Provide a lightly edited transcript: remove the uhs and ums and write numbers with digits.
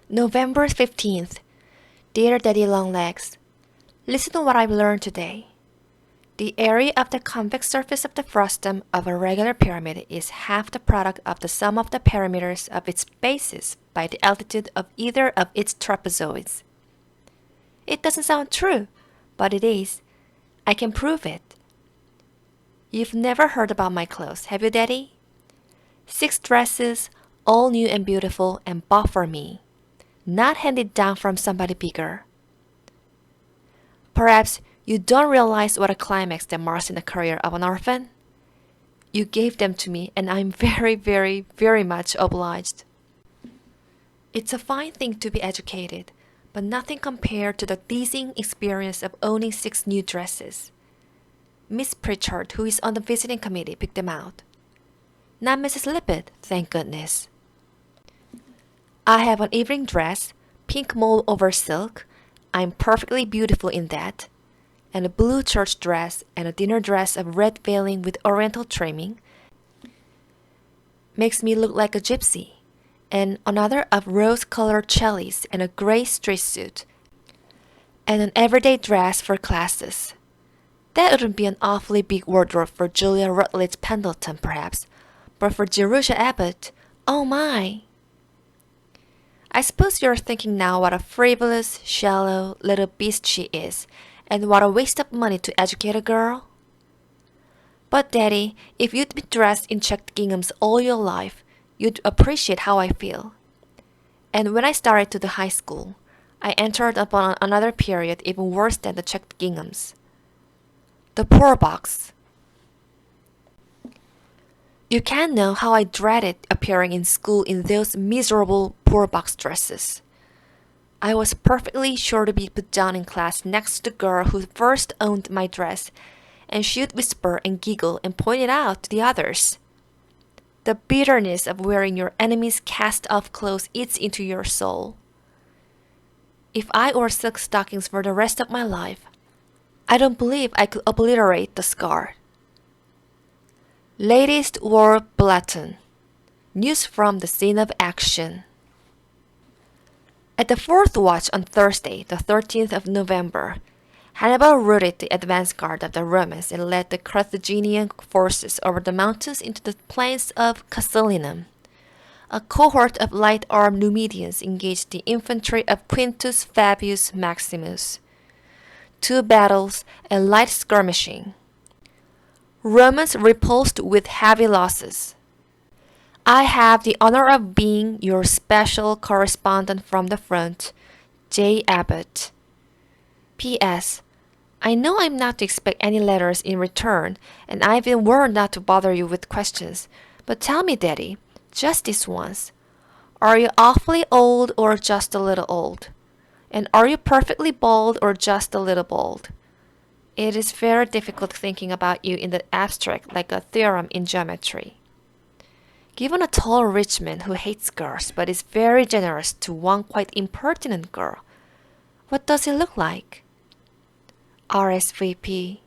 November 15th. Dear Daddy Longlegs, listen to what I've learned today. The area of the convex surface of the frustum of a regular pyramid is half the product of the sum of the perimeters of its bases by the altitude of either of its trapezoids. It doesn't sound true, but it is. I can prove it. You've never heard about my clothes, have you, Daddy? 6 dresses, all new and beautiful and bought for me. Not handed down from somebody bigger. Perhaps you don't realize what a climax that marks in the career of an orphan. You gave them to me, and I'm very, very, very much obliged. It's a fine thing to be educated, but nothing compared to the dizzying experience of owning 6 new dresses. Miss Pritchard, who is on the visiting committee, picked them out. Not Mrs. Lippett, thank goodness. I have an evening dress, pink mold over silk. I'm perfectly beautiful in that. And a blue church dress and a dinner dress of red veiling with oriental trimming. Makes me look like a gypsy. And another of rose-colored chellies and a gray street suit. And an everyday dress for classes. That wouldn't be an awfully big wardrobe for Julia Rutledge Pendleton, perhaps. But for Jerusha Abbott, oh my! I suppose you're thinking now what a frivolous, shallow little beast she is, and what a waste of money to educate a girl. But Daddy, if you'd been dressed in checked ginghams all your life, you'd appreciate how I feel. And when I started to the high school, I entered upon another period even worse than the checked ginghams. The poor box. You can't know how I dreaded appearing in school in those miserable poor box dresses. I was perfectly sure to be put down in class next to the girl who first owned my dress, and she'd whisper and giggle and point it out to the others. The bitterness of wearing your enemy's cast-off clothes eats into your soul. If I wore silk stockings for the rest of my life, I don't believe I could obliterate the scar. Latest War Bulletin. News from the scene of action. At the 4th watch on Thursday, the 13th of November, Hannibal routed the advance guard of the Romans and led the Carthaginian forces over the mountains into the plains of Casilinum. A cohort of light-armed Numidians engaged the infantry of Quintus Fabius Maximus. 2 battles and light skirmishing. Romans repulsed with heavy losses. I have the honor of being your special correspondent from the front, J. Abbott. P.S. I know I'm not to expect any letters in return, and I've been warned not to bother you with questions, but tell me, Daddy, just this once, are you awfully old or just a little old? And are you perfectly bald or just a little bald? It is very difficult thinking about you in the abstract like a theorem in geometry. Given a tall rich man who hates girls but is very generous to one quite impertinent girl, what does he look like? RSVP.